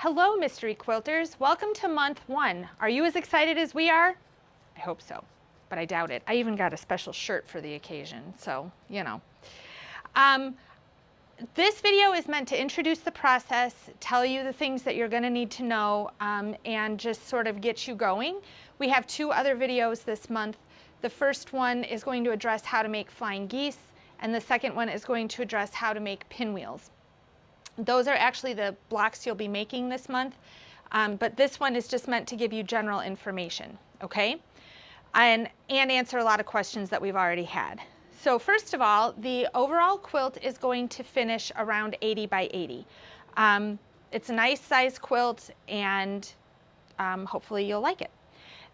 Hello, mystery quilters. Welcome to month 1. Are you as excited as we are? I hope so, but I doubt it. I even got a special shirt for the occasion, so, you know. This video is meant to introduce the process, tell you the things that you're going to need to know, and just sort of get you going. We have 2 other videos this month. The first one is going to address how to make flying geese, and the second one is going to address how to make pinwheels. Those are actually the blocks you'll be making this month, but this one is just meant to give you general information, okay? And answer a lot of questions that we've already had. So first of all, the overall quilt is going to finish around 80 by 80. It's a nice size quilt, and hopefully you'll like it.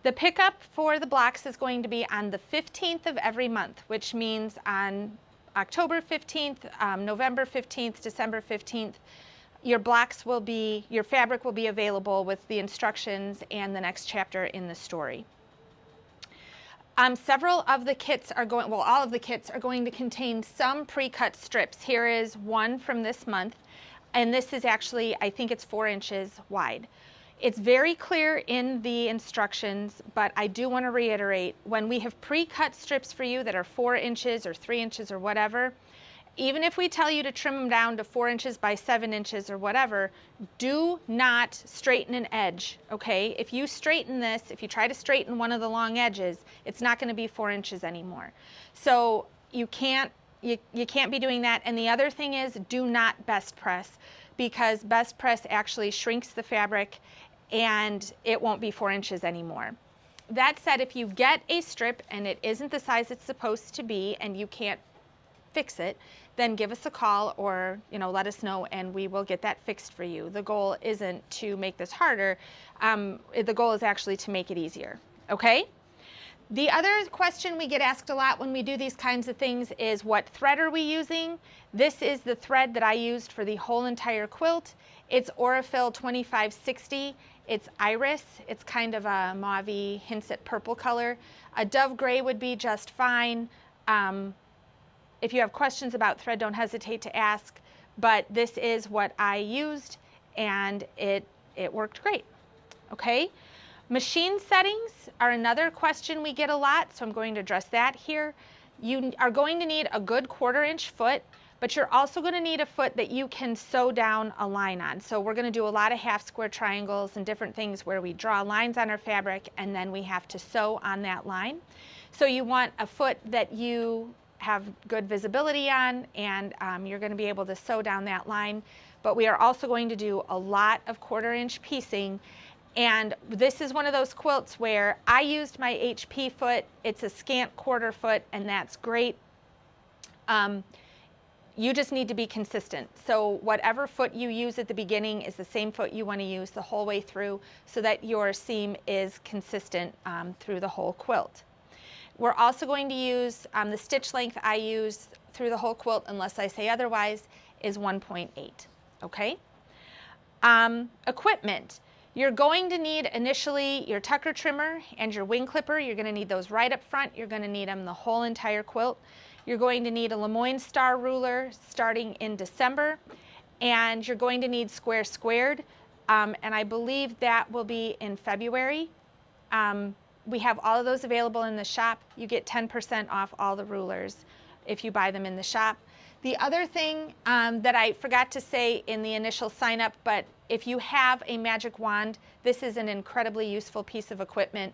The pickup for the blocks is going to be on the 15th of every month, which means on October 15th, November 15th, December 15th, your fabric will be available with the instructions and the next chapter in the story. Several of the kits are going, well, all of the kits are going to contain some pre-cut strips. Here is one from this month, and this is actually, I think it's 4 inches wide. It's very clear in the instructions, but I do want to reiterate, when we have pre-cut strips for you that are 4 inches or 3 inches or whatever, even if we tell you to trim them down to 4 inches by 7 inches or whatever, do not straighten an edge, okay? If you straighten this, if you try to straighten one of the long edges, it's not going to be 4 inches anymore. So you can't be doing that. And the other thing is, do not best press, because best press actually shrinks the fabric and it won't be 4 inches anymore. That said, if you get a strip and it isn't the size it's supposed to be and you can't fix it, then give us a call or let us know and we will get that fixed for you. The goal isn't to make this harder. The goal is actually to make it easier, okay? The other question we get asked a lot when we do these kinds of things is, what thread are we using? This is the thread that I used for the whole entire quilt. It's Aurifil 2560. It's iris. It's kind of a mauve-y, hints at purple color. A dove gray would be just fine. If you have questions about thread, don't hesitate to ask, but this is what I used and it worked great, okay? Machine settings are another question we get a lot, so I'm going to address that here. You are going to need a good 1/4 inch foot, but you're also going to need a foot that you can sew down a line on. So we're going to do a lot of half square triangles and different things where we draw lines on our fabric and then we have to sew on that line. So you want a foot that you have good visibility on, and you're going to be able to sew down that line. But we are also going to do a lot of 1/4 inch piecing. And this is one of those quilts where I used my HP foot. It's a scant 1/4 foot, and that's great. You just need to be consistent. So whatever foot you use at the beginning is the same foot you want to use the whole way through, so that your seam is consistent through the whole quilt. We're also going to use, the stitch length I use through the whole quilt, unless I say otherwise, is 1.8, okay? Equipment. You're going to need initially your tucker trimmer and your wing clipper. You're going to need those right up front. You're going to need them the whole entire quilt. You're going to need a Lemoyne Star ruler starting in December, and you're going to need square squared, and I believe that will be in February. We have all of those available in the shop. You get 10% off all the rulers if you buy them in the shop. The other thing that I forgot to say in the initial sign up, but if you have a magic wand, this is an incredibly useful piece of equipment.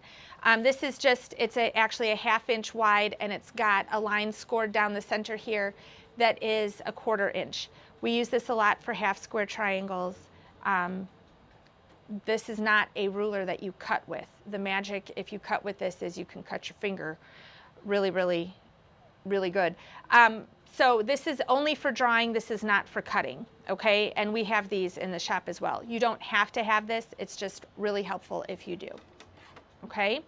This is it's actually a 1/2 inch wide, and it's got a line scored down the center here that is a 1/4 inch. We use this a lot for half square triangles. This is not a ruler that you cut with. The magic, if you cut with this, is you can cut your finger really, really, really good. So this is only for drawing. This is not for cutting, okay? And we have these in the shop as well. You don't have to have this. It's just really helpful if you do, okay?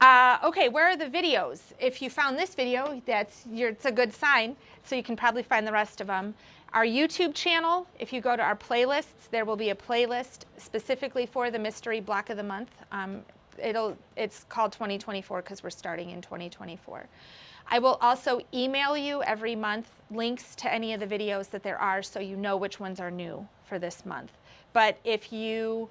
Okay, where are the videos? If you found this video, it's a good sign, so you can probably find the rest of them. Our YouTube channel, if you go to our playlists, there will be a playlist specifically for the mystery block of the month. It's called 2024 because we're starting in 2024. I will also email you every month links to any of the videos that there are so you know which ones are new for this month. But if you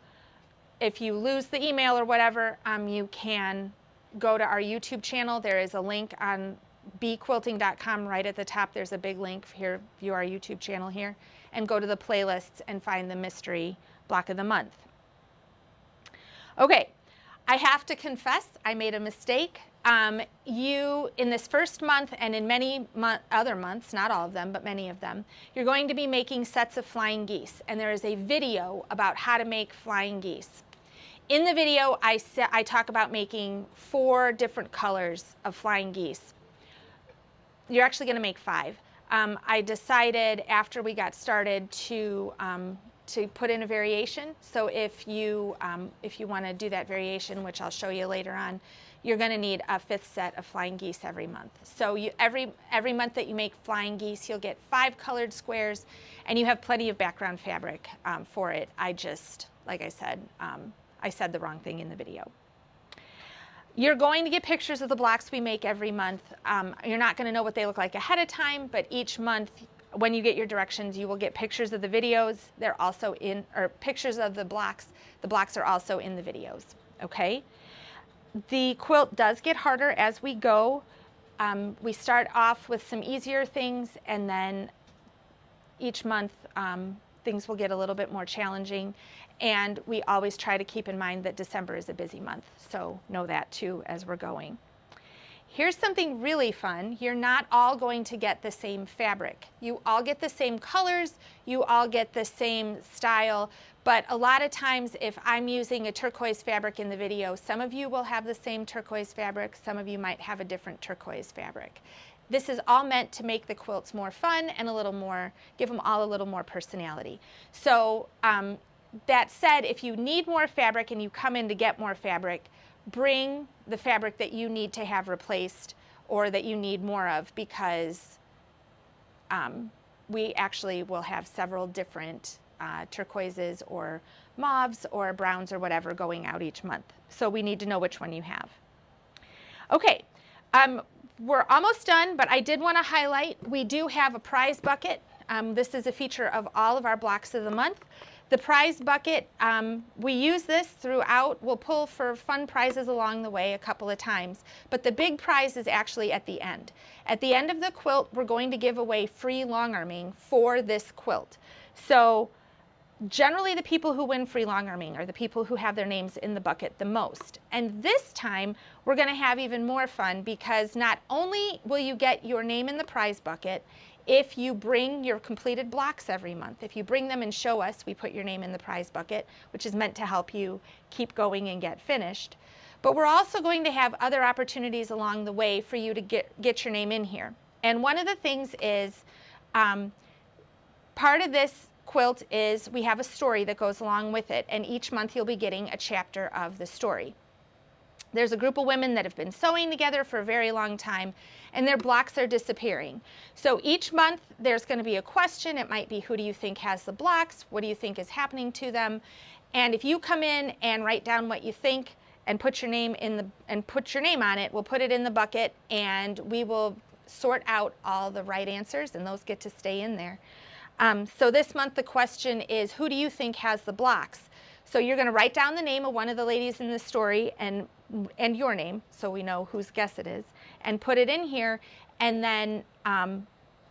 lose the email or whatever, you can go to our YouTube channel. There is a link on bequilting.com right at the top. There's a big link here, view our YouTube channel here, and go to the playlists and find the mystery block of the month. Okay, I have to confess, I made a mistake. In this first month and in many other months, not all of them, but many of them, you're going to be making sets of flying geese. And there is a video about how to make flying geese. In the video, I talk about making 4 different colors of flying geese. You're actually going to make 5. I decided after we got started to put in a variation. So if you want to do that variation, which I'll show you later on, you're going to need a 5th set of flying geese every month. So every month that you make flying geese, you'll get 5 colored squares, and you have plenty of background fabric for it. Like I said, I said the wrong thing in the video. You're going to get pictures of the blocks we make every month. You're not going to know what they look like ahead of time, but each month when you get your directions, you will get pictures of the videos. They're also or pictures of the blocks. The blocks are also in the videos, okay? The quilt does get harder as we go. We start off with some easier things, and then each month things will get a little bit more challenging. And we always try to keep in mind that December is a busy month, so know that too as we're going. Here's something really fun. You're not all going to get the same fabric. You all get the same colors, you all get the same style, but a lot of times if I'm using a turquoise fabric in the video, some of you will have the same turquoise fabric, some of you might have a different turquoise fabric. This is all meant to make the quilts more fun and give them all a little more personality. So that said, if you need more fabric and you come in to get more fabric, bring the fabric that you need to have replaced or that you need more of, because we actually will have several different turquoises or mauves or browns or whatever going out each month. So we need to know which one you have. Okay, we're almost done, but I did want to highlight, we do have a prize bucket. This is a feature of all of our blocks of the month. The prize bucket, we use this throughout. We'll pull for fun prizes along the way a couple of times, but the big prize is actually at the end. At the end of the quilt, we're going to give away free long arming for this quilt. So generally the people who win free long arming are the people who have their names in the bucket the most. And this time, we're going to have even more fun, because not only will you get your name in the prize bucket, if you bring your completed blocks every month, if you bring them and show us, we put your name in the prize bucket, which is meant to help you keep going and get finished. But we're also going to have other opportunities along the way for you to get your name in here. And one of the things is, part of this quilt is we have a story that goes along with it, and each month you'll be getting a chapter of the story. There's a group of women that have been sewing together for a very long time, and their blocks are disappearing. So each month there's going to be a question. It might be, who do you think has the blocks? What do you think is happening to them? And if you come in and write down what you think and put your name on it, we'll put it in the bucket, and we will sort out all the right answers, and those get to stay in there. So this month the question is, who do you think has the blocks? So you're going to write down the name of one of the ladies in the story and your name, so we know whose guess it is, and put it in here, and then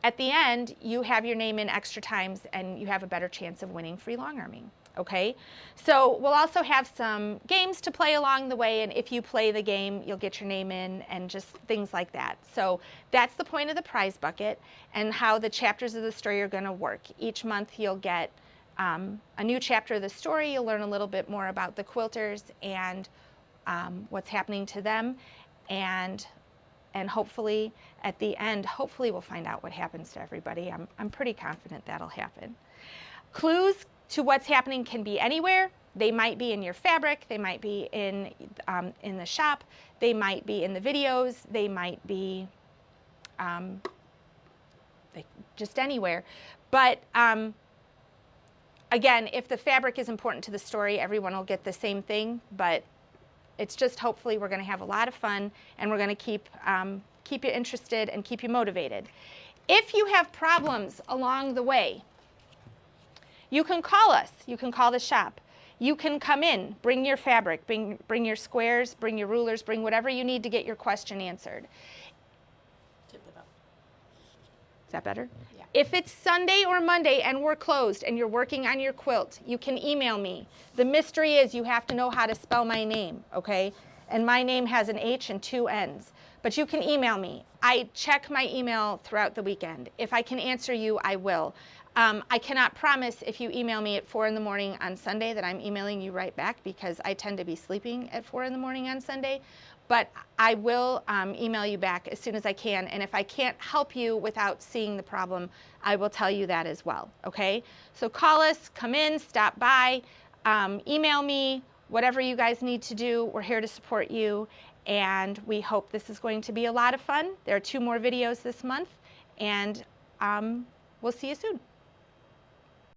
at the end you have your name in extra times and you have a better chance of winning free long arming. Okay, so we'll also have some games to play along the way, and if you play the game you'll get your name in and just things like that. So that's the point of the prize bucket and how the chapters of the story are going to work. Each month you'll get a new chapter of the story. You'll learn a little bit more about the quilters and what's happening to them, and hopefully at the end, hopefully we'll find out what happens to everybody. I'm pretty confident that'll happen. Clues to what's happening can be anywhere. They might be in your fabric, they might be in the shop, they might be in the videos, they might be just anywhere. But again, if the fabric is important to the story, everyone will get the same thing, but it's just hopefully we're going to have a lot of fun, and we're going to keep you interested and keep you motivated. If you have problems along the way, you can call us. You can call the shop. You can come in, bring your fabric, bring your squares, bring your rulers, bring whatever you need to get your question answered. Tip it up. Is that better? Yeah. If it's Sunday or Monday and we're closed and you're working on your quilt, you can email me. The mystery is you have to know how to spell my name, okay? And my name has an H and 2 N's. But you can email me. I check my email throughout the weekend. If I can answer you, I will. I cannot promise if you email me at 4 in the morning on Sunday that I'm emailing you right back, because I tend to be sleeping at 4 in the morning on Sunday. But I will email you back as soon as I can. And if I can't help you without seeing the problem, I will tell you that as well, okay? So call us, come in, stop by, email me, whatever you guys need to do. We're here to support you. And we hope this is going to be a lot of fun. There are 2 more videos this month. And we'll see you soon.